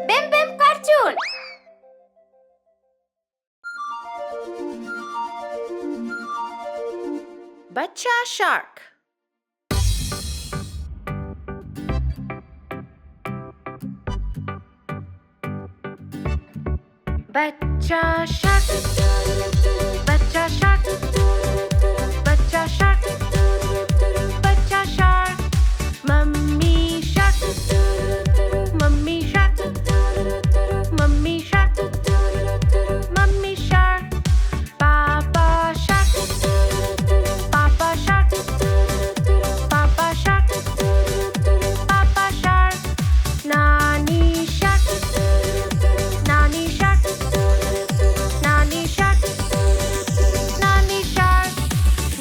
बिम बिम cartoon. बच्चा shark. बच्चा shark, बच्चा शार्क, बच्चा शार्क, बच्चा shark. Mummy shark, mummy shark, mummy shark, mummy shark. पापा शार्क, पापा शार्क, पापा शार्क, पापा शार्क। नानी शार्क, नानी शार्क, नानी शार्क, नानी शार्क।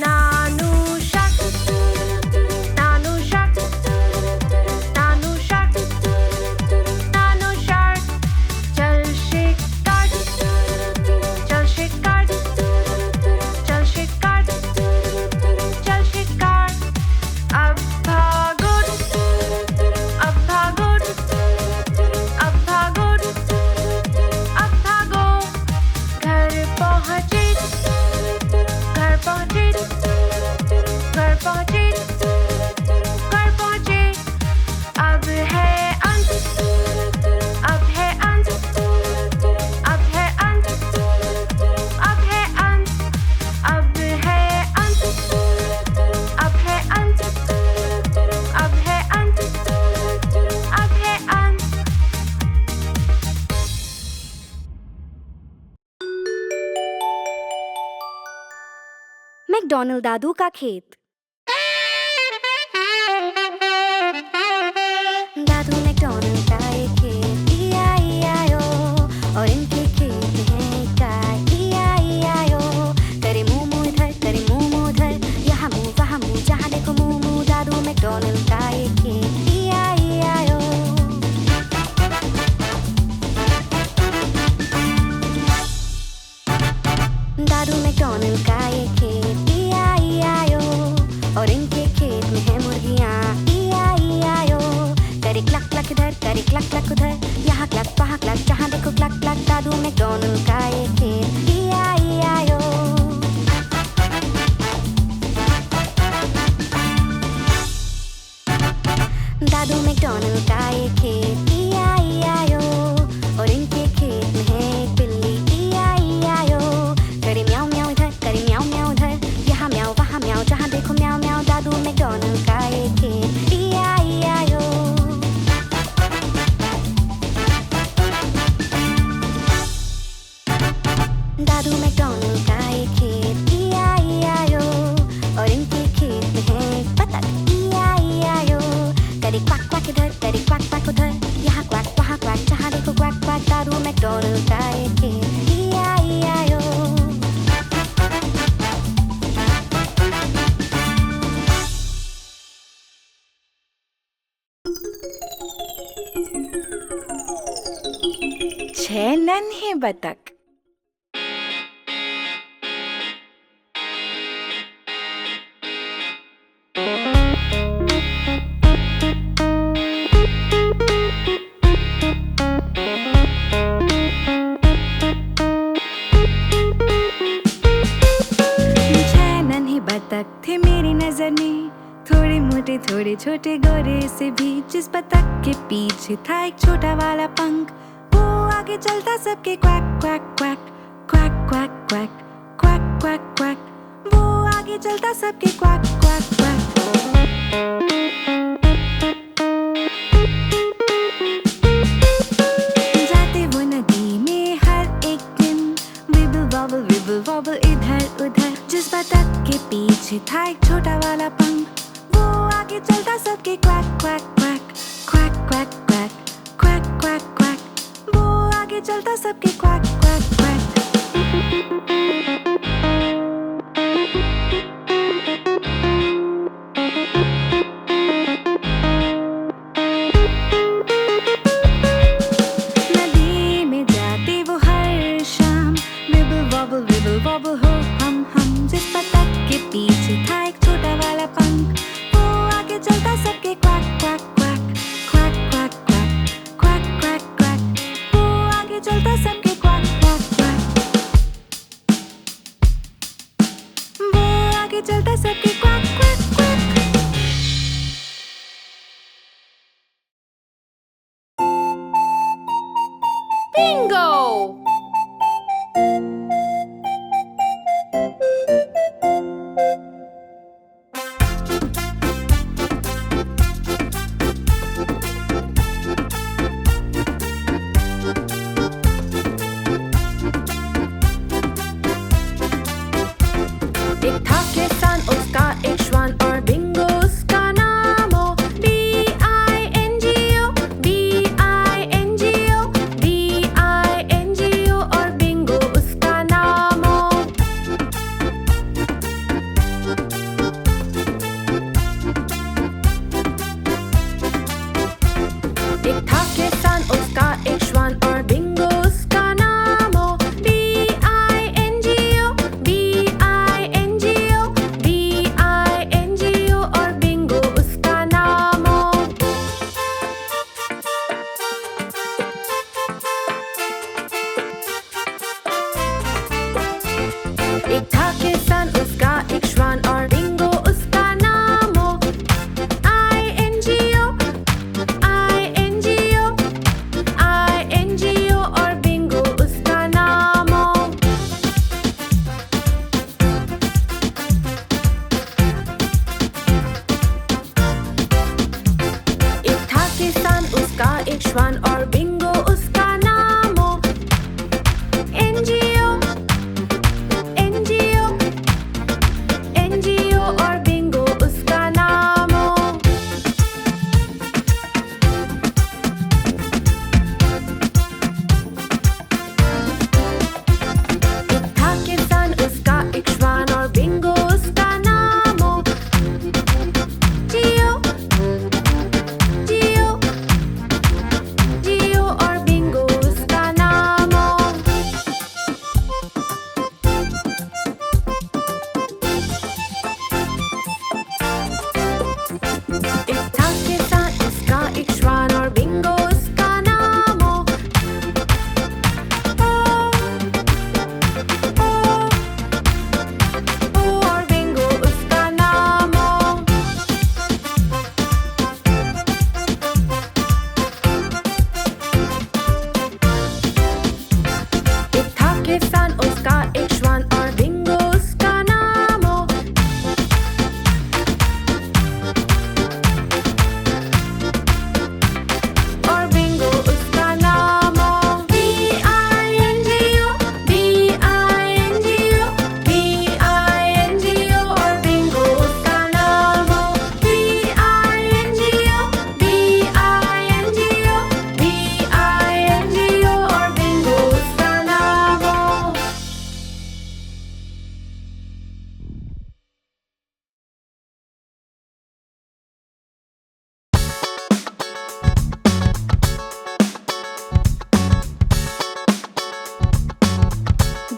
नानू शार्क, नानू शार्क, नानू शार्क, नानू शार्क। चल शिकार, चल शिकार, चल शिकार, चल शिकार। अब भागो, अब भागो, अब भागो, अब भागो। घर पहुँचे, घर पहुँचे, घर पहुँचे, घर पहुँचे। अब है अंत, अब है अंत, अब है अंत, अब है अंत, अब है अंत, अब है अंत, अब है अंत, अब है अंत। मैकडॉनल्ड दादू का खेत। दादू मैकडॉनल्ड का एक खेत, E-I-E-I-O, और इनके खेत में है एक गाय, E-I-E-I-O। करे मुंह मुंह इधर, करे मुंह मुंह उधर, यहाँ मुंह वहाँ मुंह, जहाँ देखो मुंह मुंह। दादू मैकडॉनल्ड का एक खेत, E-I-E-I-O। दादू मैकडॉनल्ड का एक खेत, E-I-E-I-O, और इनके खेत में है मुर्गियाँ, E-I-E-I-O। करे क्लक क्लक इधर, करे क्लक क्लक उधर, यहाँ क्लक वहाँ क्लक, जहाँ देखो क्लक क्लक। दादू मैकडॉनल्ड का एक खेत, E-I-E-I-O। दादू मैकडॉनल्ड का एक खेत, E-I-E-I-O, और इनके खेत में है एक बिल्ली, E-I-E-I-O। करे म्याऊ म्याऊ इधर, करे म्याऊ म्याऊ उधर, यहाँ म्याऊ वहाँ म्याऊ, जहाँ देखो म्याऊ म्याऊ। दादू मैकडॉनल्ड का एक खेत, E-I-E-I-O। दादू मैकडॉनल्ड का एक खेत, E-I-E-I-O, और इनके खेत में है एक बतख, E-I-E-I-O। करे क्वाक क्वाक इधर, करे क्वाक क्वाक उधर, यहाँ क्वाक वहाँ क्वाक, जहाँ देखो क्वाक क्वाक। दादू मैकडॉनल्ड का एक खेत, E-I-E-I-O। छह नन्हे बतख। छह नन्हे बतख थे मेरी नजर में, थोड़े मोटे थोड़े छोटे गोरे से भी। जिस बतख के पीछे था एक छोटा वाला पंख, वो आगे चलता सबके quack quack quack, quack quack quack, quack quack quack. वो आगे चलता सबके क्वैक क्वैक क्वैक। जाते वो नदी में हर एक दिन, विबल वॉबल इधर उधर। जिस बतख के पीछे था एक छोटा वाला पंख, वो आगे चलता सबके quack quack quack, quack quack quack, quack quack quack. वो आगे चलता सबके क्वैक क्वैक क्वैक। नदी में जाते वो हर शाम, विबल वॉबल हो हम। जिस बतख के पीछे था एक छोटा वाला पंख, वो आगे चलता सबके quack quack quack, quack quack Bingo! एक था किसान, उसका एक श्वान और बिंगो उसका नाम हो। B-I-N-G-O, B-I-N-G-O, B-I-N-G-O और बिंगो उसका नाम हो। एक था किसान, उसका एक श्वान और बिंगो उसका नाम हो। B-I-N-G-O, B-I-N-G-O, B-I-N-G-O और बिंगो उसका नाम हो। एक था किसान, उसका एक श्वान और बिंगो उसका नाम हो। I-N-G-O, I-N-G-O, I-N-G-O और बिंगो उसका नाम हो। एक था किसान, उसका एक श्वान और बिंगो उसका नाम हो। N-G-O, N-G-O, N-G-O और बिंगो उसका नाम हो। एक था किसान, उसका एक श्वान और बिंगो उसका नाम हो। G-O, G-O, G-O और बिंगो उसका नाम हो। एक था किसान, उसका एक श्वान और बिंगो उसका नाम हो। ओ और बिंगो उसका नाम हो। एक था किसान, उसका एक श्वान और बिंगो उसका नाम हो। और बिंगो उसका नाम हो। B-I-N-G-O, B-I-N-G-O, B-I-N-G-O और बिंगो उसका नाम हो। B-I-N-G-O, B-I-N-G-O, B-I-N-G-O और बिंगो उसका नाम हो।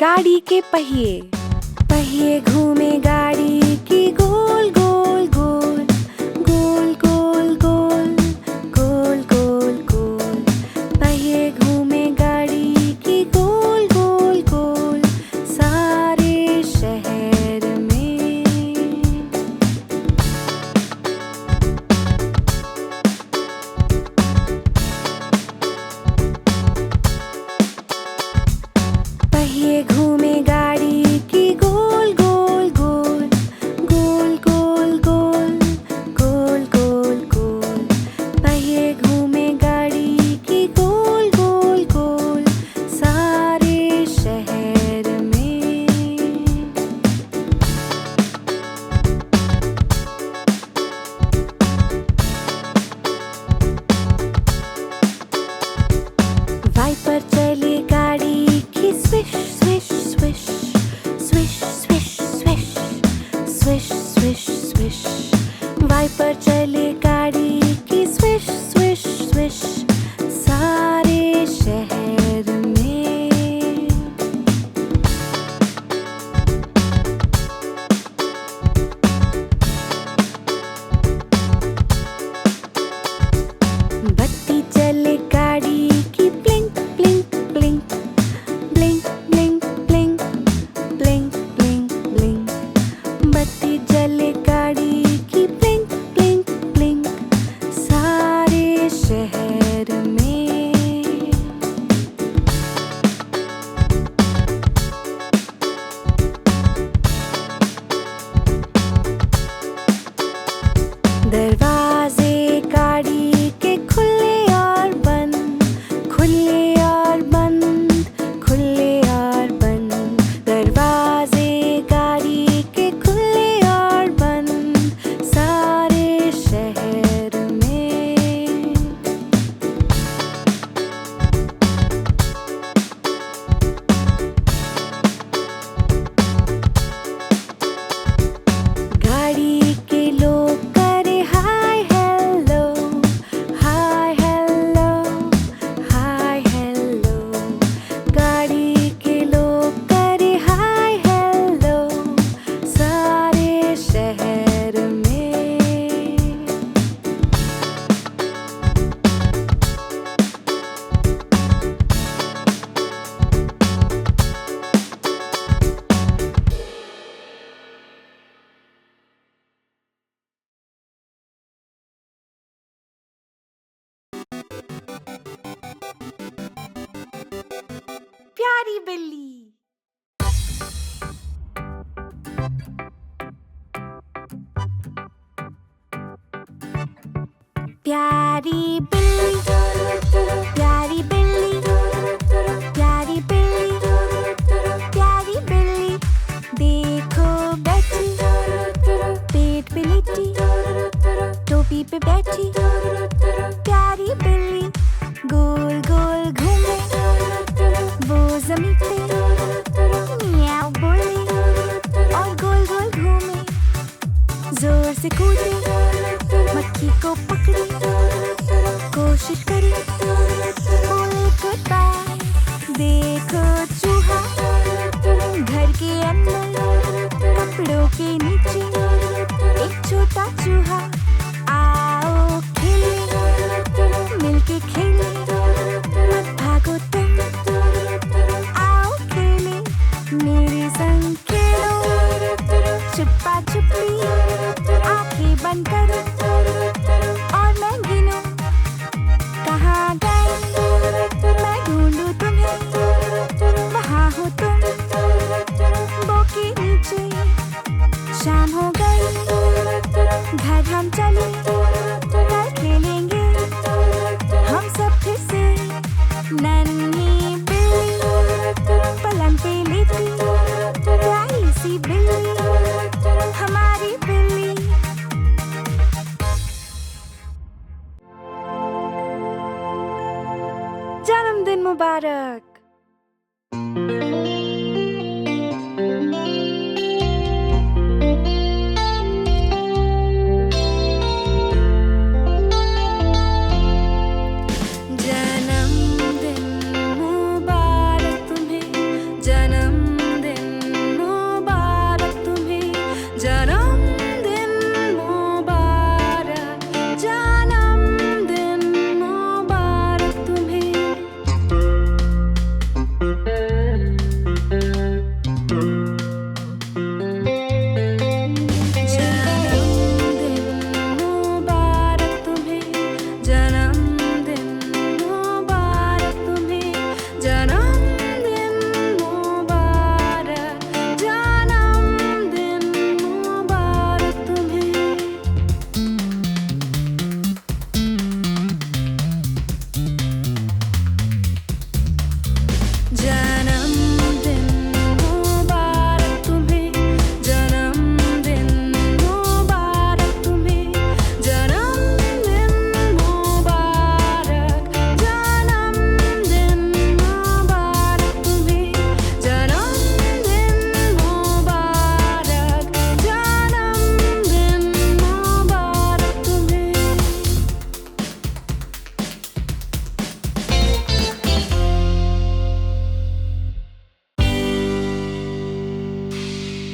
गाड़ी के पहिए, पहिए घूमे गाड़ी की गोल गोल गोल, गोल गोल गोल, गोल गोल गोल। पहिए घूमे गाड़ी की गोल गोल गोल, सारे शहर में। पहिए घूमे गाड़ी की गोल गोल गोल, प्यारी बिल्ली। प्यारी बिल्ली, प्यारी बिल्ली, प्यारी बिल्ली, प्यारी बिल्ली, देखो बैठी, पेट पे लिटी, टोपी पे बैठी, प्यारी बिल्ली, गोल गोल घूमे, वो ज़मीन पे मियाऊ बोले और गोल गोल घूमे, जोर से कूदे, मक्खी को पकड़े, कोशिश करे, बोले गुड बाय। देखो चूहा, घर के अंदर, कपड़ों के नीचे, एक छोटा चूहा। आओ खेले, मिलके खेले, मत भागो तुम, आओ खेले, मेरे संग खेलो, छुपा छुपी, आंखें बंद करो और मैं गिनूं, कहाँ गए, मैं ढूंढूं तुम्हें, वहाँ हो तुम, बो के नीचे। शाम हो गई, घर हम चले, कल खेलेंगे हम सब फिर से। नन्ही बिल्ली पलंग पे लेटी, प्यारी सी बिल्ली, हमारी बिल्ली। जन्मदिन मुबारक।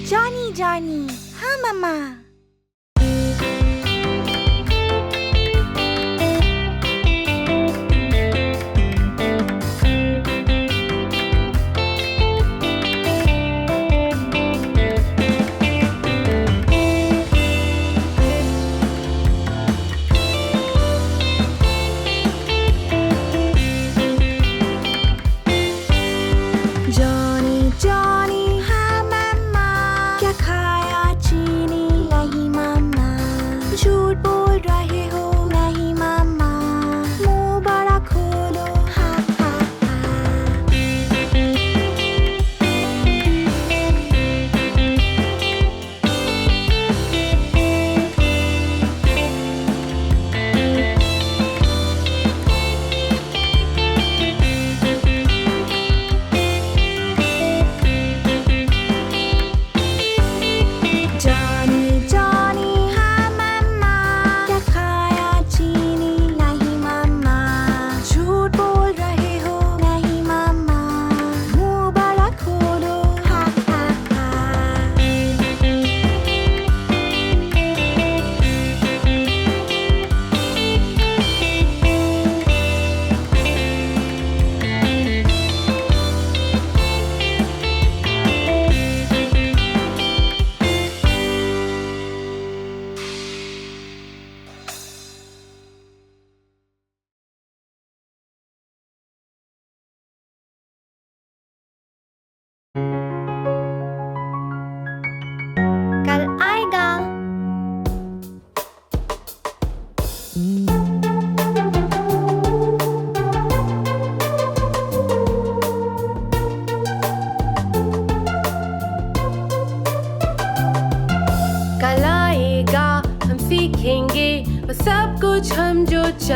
जॉनी जॉनी, हाँ मम्मा। जॉनी जॉनी, हाँ मम्मा। क्या खाया चीनी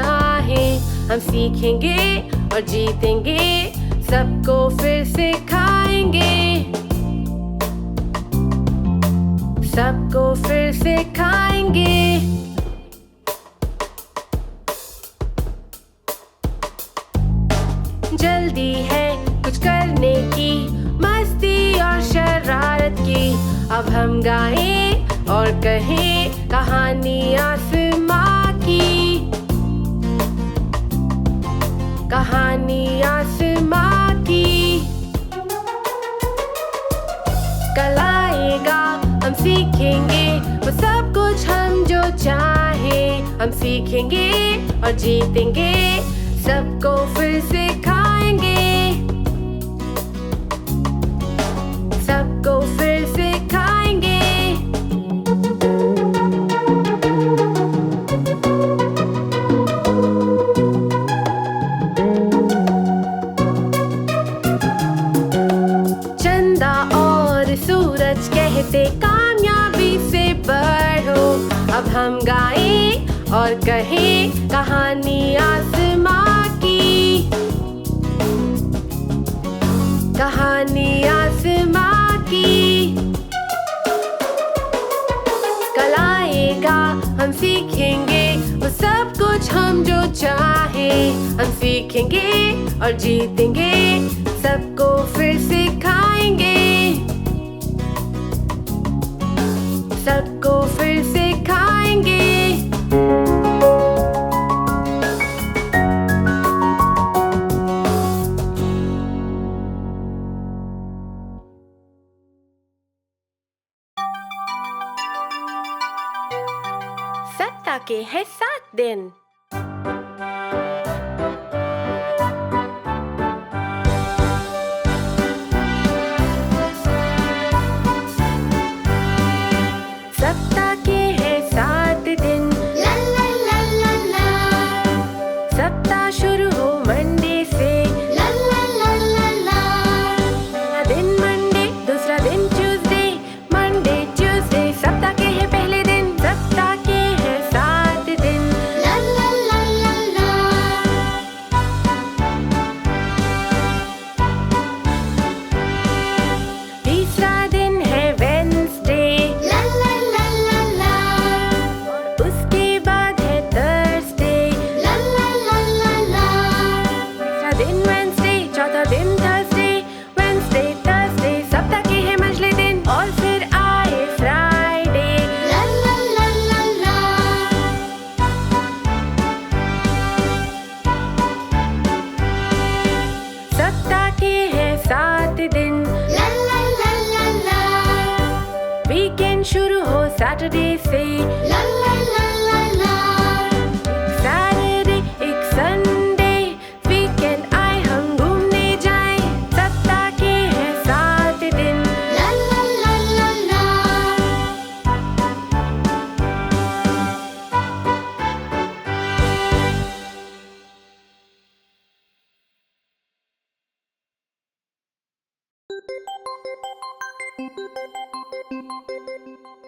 चाहें। हम सीखेंगे और जीतेंगे, सबको फिर सिखाएंगे, सबको फिर सिखाएंगे। जल्दी है कुछ करने की, मस्ती और शरारत की। अब हम गाएं और कहें कहानी आसमां की, कहानी आसमां की। कल आएगा हम सीखेंगे वो सब कुछ हम जो चाहें। हम सीखेंगे और जीतेंगे, सबको फिर सिखाएंगे, सबको फिर सिखाएंगे। चंदा और सूरज कहते कामयाबी से बढ़ो। अब हम गाएं और कहें कहानी आसमां की, कहानी आसमां की। कल आएगा हम सीखेंगे वो सब कुछ हम जो चाहें। हम सीखेंगे और जीतेंगे, सबको फिर सिखाएंगे, सबको फिर सिखाएंगे। सप्ताह के हैं 7 दिन। सप्ताह के हैं 7 दिन, ला ला ला ला ला। सप्ताह शुरू हो मंडे से, ला ला ला ला ला। पहला दिन मंडे, दूसरा दिन ट्यूसडे, मंडे ट्यूसडे सप्ताह के हैं पहले दिन। सप्ताह के हैं 7 दिन, ला ला ला ला ला। तीसरा दिन है वेडनेसडे, ला ला ला ला ला। उसके बाद है थर्सडे, ला ला ला ला ला। तीसरा दिन वेडनेसडे, चौथा दिन थर्सडे, वेडनेसडे थर्सडे सप्ताह के हैं मंझले दिन। और फिर आए फ्राइडे, ला ला ला ला ला। सप्ताह के हैं 7 दिन, ला ला ला ला ला। वीकेंड शुरू हो सैटरडे से, ला ला ला ला ला। सैटरडे एक संडे, वीकेंड आए हम घूमने जाएं। सप्ताह के हैं 7 दिन, ला ला ला ला ला।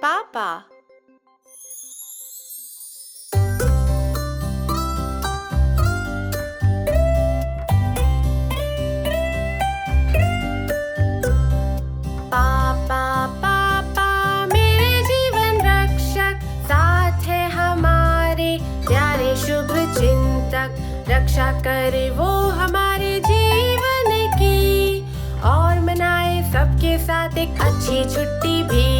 पापा पापा पापा मेरे जीवन रक्षक, साथ है हमारे प्यारे शुभ चिंतक। रक्षा करे वो हमारे जीवन की, और मनाए सबके साथ एक अच्छी छुट्टी भी।